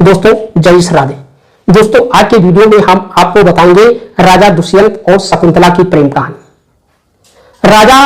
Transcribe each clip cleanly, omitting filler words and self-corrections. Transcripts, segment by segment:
दोस्तों जय श्री राधे। दोस्तों आज के वीडियो में हम आपको बताएंगे राजा दुष्यंत और शकुंतला की प्रेम कहानी। राजा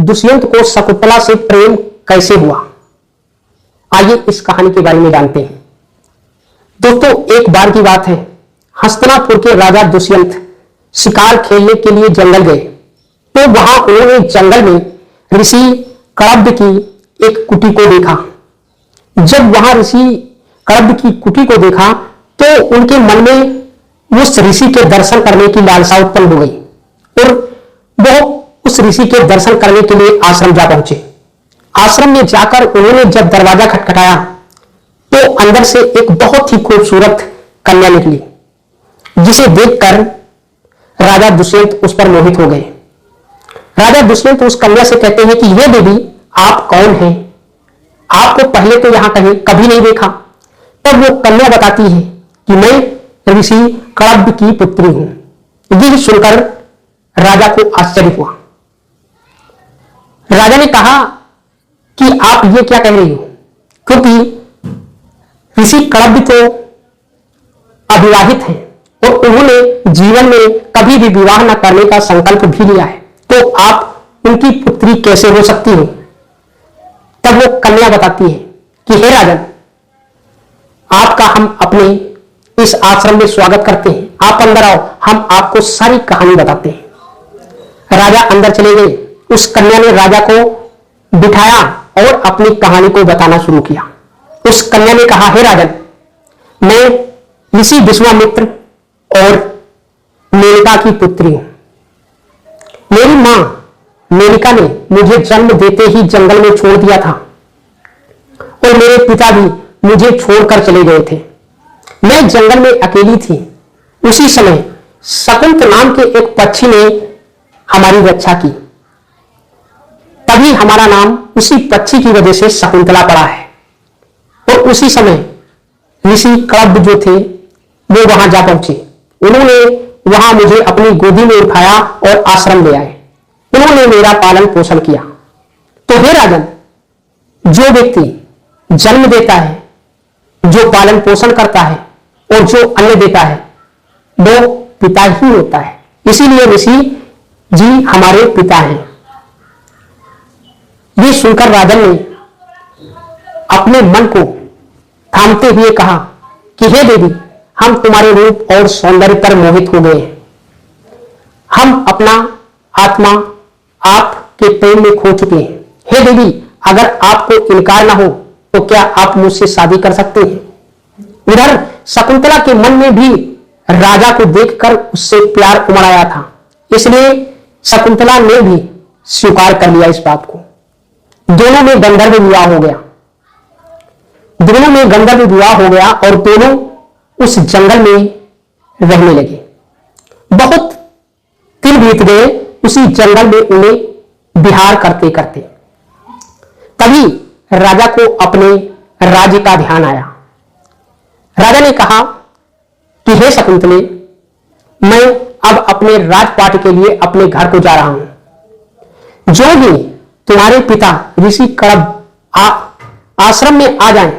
दुष्यंत को शकुंतला से प्रेम कैसे हुआ, आइए इस कहानी के बारे में जानते हैं। दोस्तों एक बार की बात है, हस्तिनापुर के राजा दुष्यंत शिकार खेलने के लिए जंगल गए तो वहां उन्होंने जंगल में ऋषि कड़ब्ब की एक कुटी को देखा। जब वहां ऋषि कड़ब्ब की कुटी को देखा तो उनके मन में उस ऋषि के दर्शन करने की लालसा उत्पन्न हो गई और वो उस ऋषि के दर्शन करने के लिए आश्रम जा पहुंचे। आश्रम में जाकर उन्होंने जब दरवाजा खटखटाया तो अंदर से एक बहुत ही खूबसूरत कन्या निकली, जिसे देखकर राजा दुष्यंत उस पर मोहित हो गए। राजा दुष्यंत उस कन्या से कहते हैं कि ये देवी आप कौन हैं, आपको पहले तो यहां कहीं कभी नहीं देखा। तब वो कन्या बताती है कि मैं ऋषि कड़ब्ब की पुत्री हूं। यह सुनकर राजा को आश्चर्य हुआ। राजा ने कहा कि आप ये क्या कह रही हो, क्योंकि ऋषि कड़ब्ब तो अविवाहित हैं और उन्होंने जीवन में कभी भी विवाह न करने का संकल्प भी लिया है, तो आप उनकी पुत्री कैसे हो सकती हो। तब वो कन्या बताती है कि हे राजन, आपका हम अपने इस आश्रम में स्वागत करते हैं, आप अंदर आओ, हम आपको सारी कहानी बताते हैं। राजा अंदर चले गए। उस कन्या ने राजा को बिठाया और अपनी कहानी को बताना शुरू किया। उस कन्या ने कहा, हे राजन, मैं ऋषि विश्वामित्र और मेनका की पुत्री हूं। मेरी मां मेनका ने मुझे जन्म देते ही जंगल में छोड़ दिया था और मेरे पिता भी मुझे छोड़कर चले गए थे। मैं जंगल में अकेली थी। उसी समय शकुंत नाम के एक पक्षी ने हमारी रक्षा की, तभी हमारा नाम उसी पक्षी की वजह से शकुंतला पड़ा है। और उसी समय ऋषि कड़ब्ब जो थे वो वहां जा पहुंचे। उन्होंने वहां मुझे अपनी गोदी में उठाया और आश्रम ले आए। उन्होंने मेरा पालन पोषण किया। तो हे राजन, जो व्यक्ति जन्म देता है, जो पालन पोषण करता है और जो अन्न देता है, वो पिता ही होता है। इसीलिए ऋषि जी हमारे पिता हैं। ये सुनकर राजन ने अपने मन को थामते हुए कहा कि हे देवी, हम तुम्हारे रूप और सौंदर्य पर मोहित हो गए हैं। हम अपना आत्मा आपके प्रेम में खो चुके हैं। हे देवी, अगर आपको इनकार ना हो तो क्या आप मुझसे शादी कर सकते हैं। उधर शकुंतला के मन में भी राजा को देखकर उससे प्यार उमड़ आया था, इसलिए शकुंतला ने भी स्वीकार कर लिया इस बात को। दोनों में गंधर्व विवाह हो गया। दोनों में गंधर्व विवाह हो गया और दोनों उस जंगल में रहने लगे। बहुत दिन बीत गए उसी जंगल में उन्हें विहार करते करते। तभी राजा को अपने राज्य का ध्यान आया। राजा ने कहा कि हे शकुंतले, मैं अब अपने राजपाट के लिए अपने घर को जा रहा हूं। जो भी तुम्हारे पिता ऋषि कड़ब्ब आश्रम में आ जाएं,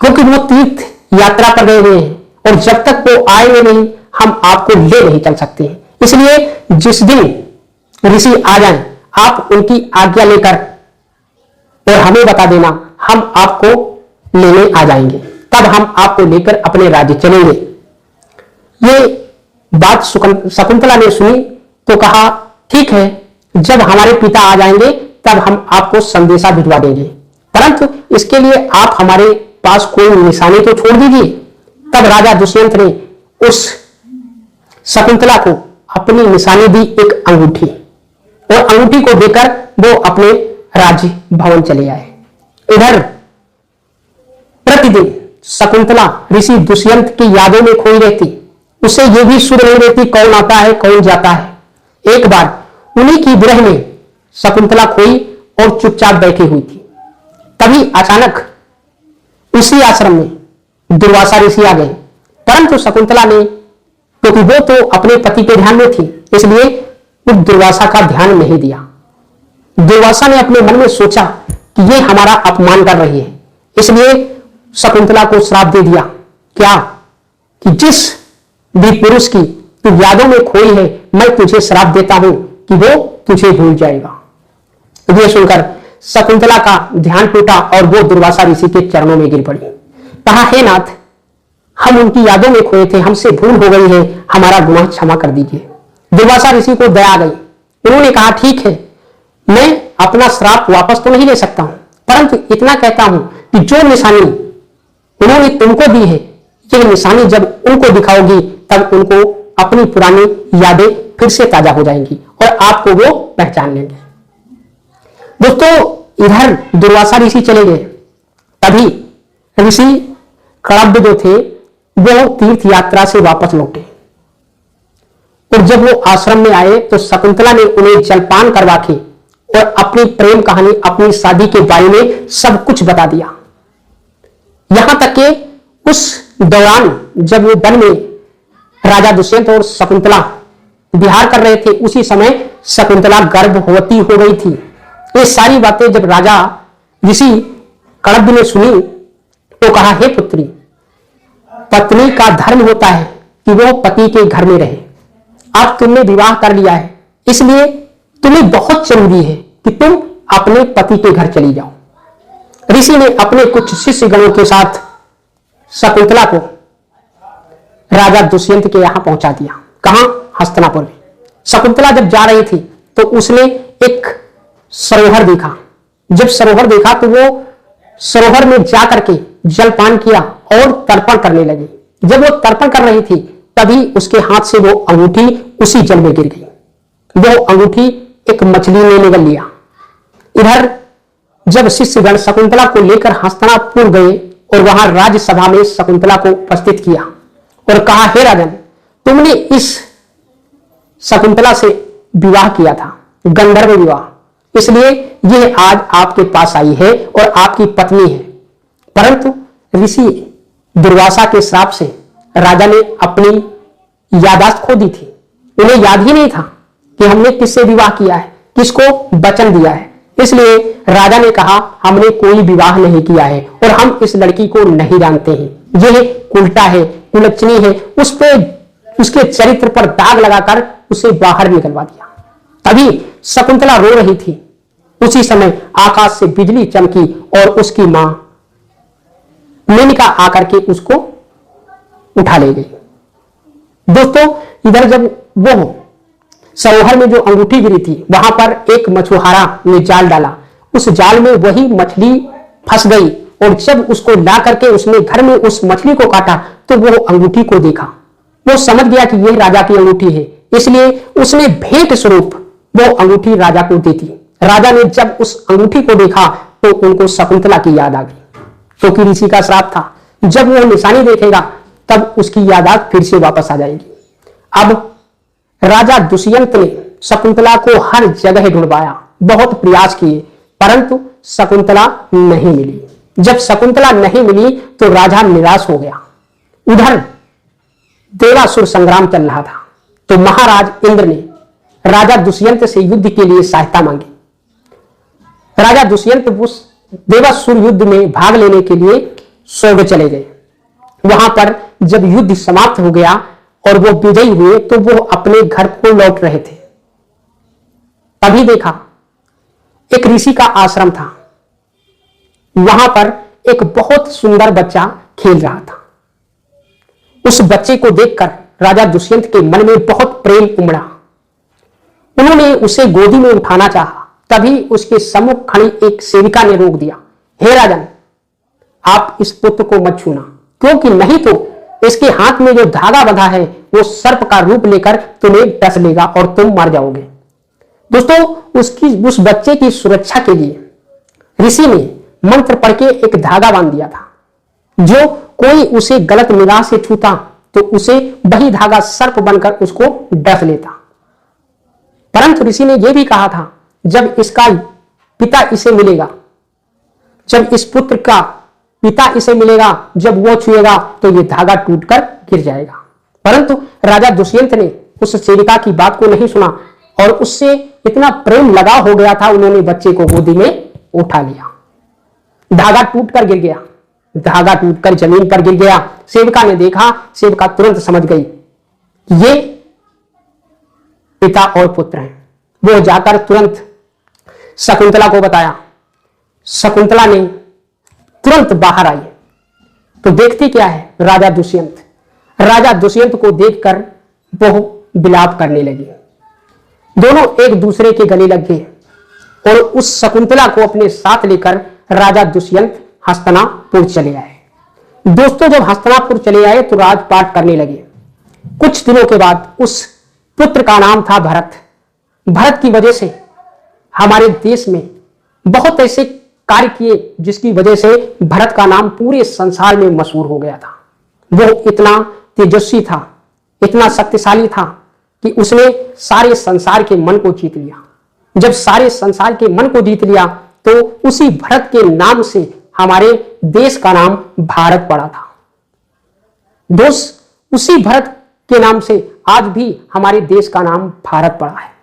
क्योंकि वो तीर्थ यात्रा पर गए हुए हैं और जब तक वो आएंगे नहीं हम आपको ले नहीं चल सकते। इसलिए जिस दिन ऋषि आ जाएं, आप उनकी आज्ञा लेकर और हमें बता देना, हम आपको लेने आ जाएंगे। तब हम आपको लेकर अपने राज्य चलेंगे। ये बात शकुंतला ने सुनी तो कहा, ठीक है, जब हमारे पिता आ जाएंगे तब हम आपको संदेशा भिजवा देंगे, परंतु इसके लिए आप हमारे पास कोई निशानी तो छोड़ दीजिए। तब राजा दुष्यंत ने उस शकुंतला को अपनी निशानी दी, एक अंगूठी, और अंगूठी को देकर वो अपने राज्य भवन चले आए। इधर प्रतिदिन शकुंतला ऋषि दुष्यंत की यादों में खोई रहती। उसे ये भी सुध नहीं रहती कौन आता है कौन जाता है। एक बार उन्हीं की विरह में शकुंतला खोई और चुपचाप बैठी हुई थी। तभी अचानक उसी आश्रम में दुर्वासा ऋषि आ गए, परंतु शकुंतला ने, क्योंकि वो तो अपने पति के ध्यान में थी, इसलिए उस दुर्वासा का ध्यान नहीं दिया। दुर्वासा ने अपने मन में सोचा कि ये हमारा अपमान कर रही है, इसलिए शकुंतला को श्राप दे दिया क्या कि जिस भी पुरुष की तू यादों में खोई है, मैं तुझे श्राप देता हूं कि वो तुझे भूल जाएगा। ये सुनकर शकुंतला का ध्यान टूटा और वो दुर्वासा ऋषि के चरणों में गिर पड़ी। कहा, हे नाथ, हम उनकी यादों में खोए थे, हमसे भूल हो गई है, हमारा गुनाह क्षमा कर दीजिए। दुर्वासा ऋषि को दया आ गई। उन्होंने कहा, ठीक है, मैं अपना श्राप वापस तो नहीं ले सकता हूं, परंतु इतना कहता हूं कि जो निशानी उन्होंने तुमको दी है, ये निशानी जब उनको दिखाओगी तब उनको अपनी पुरानी यादें फिर से ताजा हो जाएंगी और आपको वो पहचान लेंगे। दोस्तों, इधर दुर्वासा ऋषि चले गए। तभी ऋषि कड़ब जो थे वो तीर्थ यात्रा से वापस लौटे और जब वो आश्रम में आए तो शकुंतला ने उन्हें जलपान करवा के और अपनी प्रेम कहानी, अपनी शादी के बारे में सब कुछ बता दिया। यहां तक कि उस दौरान जब वो वन में राजा दुष्यंत और शकुंतला विहार कर रहे थे, उसी समय शकुंतला गर्भवती हो गई थी। ये सारी बातें जब राजा ऋषि कड़ब ने सुनी तो कहा, हे पुत्री, पत्नी का धर्म होता है कि वो पति के घर में रहे। अब तुमने विवाह कर लिया है, इसलिए तुम्हें बहुत जरूरी है कि तुम अपने पति के घर चली जाओ। ऋषि ने अपने कुछ शिष्यगणों के साथ शकुंतला को राजा दुष्यंत के यहां पहुंचा दिया। कहां? हस्तिनापुर में। शकुंतला जब जा रही थी तो उसने एक सरोवर देखा। जब सरोवर देखा तो वो सरोवर में जाकर के जलपान किया और तर्पण करने लगी। जब वो तर्पण कर रही थी तभी उसके हाथ से वो अंगूठी उसी जल में गिर गई। वो अंगूठी एक मछली ने निगल लिया। इधर जब शिष्यगण शकुंतला को लेकर हस्तिनापुर गए और वहां राज्यसभा में शकुंतला को उपस्थित किया और कहा, हे राजन, तुमने इस शकुंतला से विवाह किया था, गंधर्व विवाह, इसलिए यह आज आपके पास आई है और आपकी पत्नी है। परंतु ऋषि दुर्वासा के श्राप से राजा ने अपनी यादाश्त खो दी थी। उन्हें याद ही नहीं था कि हमने किससे विवाह किया है, किसको वचन दिया है। इसलिए राजा ने कहा, हमने कोई विवाह नहीं किया है और हम इस लड़की को नहीं जानते हैं। यह उल्टा है, कुलच्छनी है। उस पे उसके चरित्र पर दाग लगाकर उसे बाहर निकलवा दिया। तभी शकुंतला रो रही थी। उसी समय आकाश से बिजली चमकी और उसकी मां मेनका आकर के उसको उठा ले गई। दोस्तों, इधर जब वो सरोवर में जो अंगूठी गिरी थी वहां पर एक मछुआरा ने जाल डाला। उस जाल में वही मछली फंस गई और जब उसको ला करके उसने घर में उस मछली को काटा तो वो अंगूठी को देखा। वो समझ गया कि यह राजा की अंगूठी है, इसलिए उसने भेंट स्वरूप वो अंगूठी राजा को दी थी। राजा ने जब उस अंगूठी को देखा तो उनको शकुंतला की याद आ गई, क्योंकि ऋषि का श्राप था। जब वो निशानी देखेगा तब उसकी यादाश्त फिर से वापस आ जाएगी। अब राजा दुष्यंत ने शकुंतला को हर जगह ढूंढवाया, बहुत प्रयास किए, परंतु शकुंतला नहीं मिली। जब शकुंतला नहीं मिली तो राजा निराश हो गया। उधर देवासुर संग्राम चल रहा था तो महाराज इंद्र ने राजा दुष्यंत से युद्ध के लिए सहायता मांगी। राजा दुष्यंत उस देवासुर युद्ध में भाग लेने के लिए स्वर्ग चले गए। वहां पर जब युद्ध समाप्त हो गया और वो विजयी हुए तो वो अपने घर को लौट रहे थे। तभी देखा एक ऋषि का आश्रम था। वहां पर एक बहुत सुंदर बच्चा खेल रहा था। उस बच्चे को देखकर राजा दुष्यंत के मन में बहुत प्रेम उमड़ा। उन्होंने उसे गोदी में उठाना चाहा, तभी उसके सम्मुख खड़ी एक सेविका ने रोक दिया। हे राजन, आप इस पुत्र को मत छूना, क्योंकि नहीं तो इसके हाथ में जो धागा बंधा है वो सर्प का रूप लेकर तुम्हें डस लेगा और तुम मर जाओगे। दोस्तों, उस बच्चे की सुरक्षा के लिए ऋषि ने मंत्र पढ़ के एक धागा बांध दिया था। जो कोई उसे गलत निगाह से छूता तो उसे वही धागा सर्प बनकर उसको डस लेता। परंतु ऋषि ने यह भी कहा था, जब इसका पिता इसे मिलेगा, जब इस पुत्र का पिता इसे मिलेगा, जब वो छुएगा तो ये धागा टूटकर गिर जाएगा। परंतु राजा दुष्यंत ने उस सेविका की बात को नहीं सुना और उससे इतना प्रेम लगा हो गया था, उन्होंने बच्चे को गोदी में उठा लिया। धागा टूटकर गिर गया। धागा टूटकर जमीन पर गिर गया। सेविका ने देखा, सेविका तुरंत समझ गई कि ये पिता और पुत्र हैं। वो जाकर तुरंत शकुंतला को बताया। शकुंतला ने तुरंत बाहर आई तो देखती क्या है, राजा दुष्यंत। राजा दुष्यंत को देखकर वो विलाप करने लगी। दोनों एक दूसरे के गले लग गए और उस शकुंतला को अपने साथ लेकर राजा दुष्यंत हस्तिनापुर चले आए। दोस्तों, जब हस्तिनापुर चले आए तो राजपाट करने लगे। कुछ दिनों के बाद उस पुत्र का नाम था भरत। भरत की वजह से हमारे देश में बहुत ऐसे कार्य किए जिसकी वजह से भरत का नाम पूरे संसार में मशहूर हो गया था। वो इतना तेजस्वी था, इतना शक्तिशाली था कि उसने सारे संसार के मन को जीत लिया। जब सारे संसार के मन को जीत लिया तो उसी भरत के नाम से हमारे देश का नाम भारत पड़ा था। दोस्त, उसी भरत के नाम से आज भी हमारे देश का नाम भारत पड़ा है।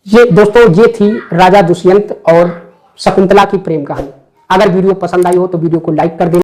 ये दोस्तों, ये थी राजा दुष्यंत और शकुंतला की प्रेम कहानी। अगर वीडियो पसंद आई हो तो वीडियो को लाइक कर देना।